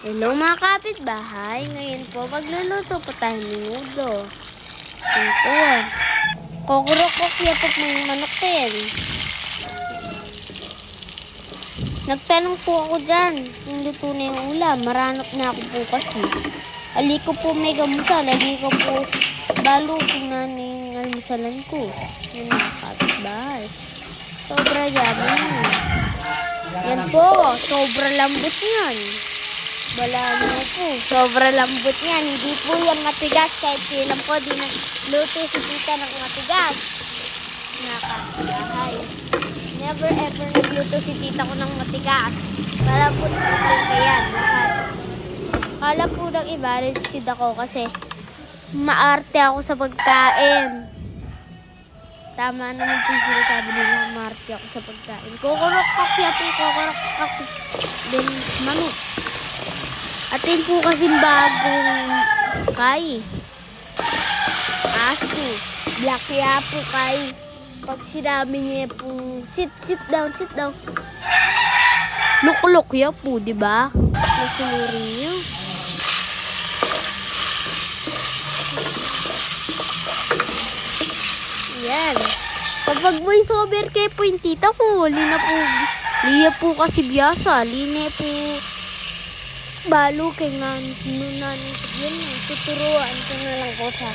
Hello mga kapitbahay, ngayon po magluluto po tayo ng menudo. Ito, kukurok-kurok yapot ng manok din. Nagtanong po ako dyan, yung luto na yung ulam, maranap na ako po kasi. Aliko po may gamusal, aliko po balo kung naning almusalan ko. Yan mga kapitbahay. Sobra yaman. Yan po, sobra lambot yan. Wala mo po. Sobra lambot yan. Hindi po yan matigas. Kahit silang po, di na luto si tita ng matigas. Nakakabahay. Never ever nagluto si tita ko ng matigas. Kala po talaga yan. Kala po ng iba, rin ako kasi maarte ako sa pagkain. Tama naman po sinasabi nila, maarte ako sa pagkain. Kukurok-kak yapon, kukurok-kak. Then, manok. Atin po kasing bagong kay aso. Black yapo kay. Pag sinabi niya po, sit down. Luklok yapo, di ba? Nasunurin niyo. Yan. Kapag voice over kay po yung tita ko, liya po kasi biyasa. Linya po balo kay nanunan yun, tuturuan ko na lang ko sa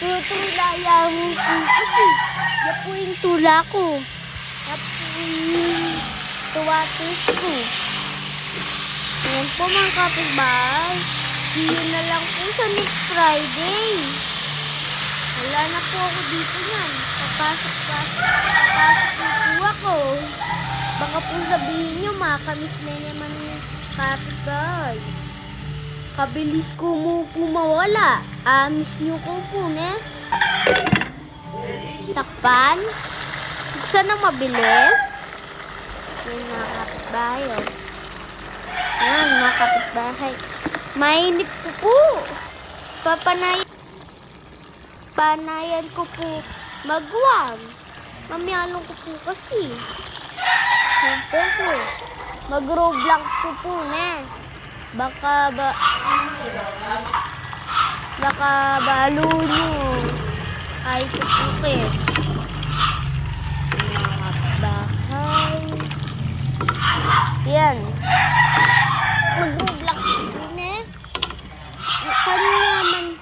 tutulaya mo po kasi yan po yung tula ko, yan po yung tuwatis ko. Yan po mga kapitbahay, yun na lang po sa next Friday. Wala na po ako dito yan, papasok po ako. Baka po sabihin nyo, makamiss na naman yung kapitbahay. Kabilis ko mo po mawala. Miss nyo ko po, ne? Takpan. Buksan na mabilis. Yung mga kapitbahay, oh. Yan, mga kapitbahay. Mainip ko po. Panayan ko po magwang. Mamiyalong ko po kasi. Mag-Roblox ko po, ne. Baka balo nyo. Ay, kupukit. Bahay. Yan. Mag-Roblox ko po, ne. Kano naman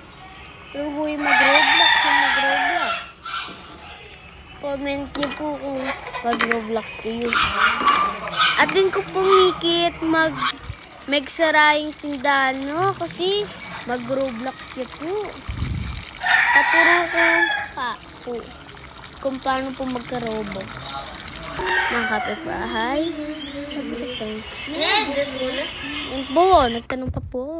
rugoy mag-Roblox o mag-Roblox? Comment niyo po kung mag-Roblox kayo. Atin ko pumikit magsara yung tindahan, no? Kasi mag-Roblox yun po. Taturo ko po kung paano po magka-Roblox. Mga kapitbahay. Yan po, nagtanong pa po.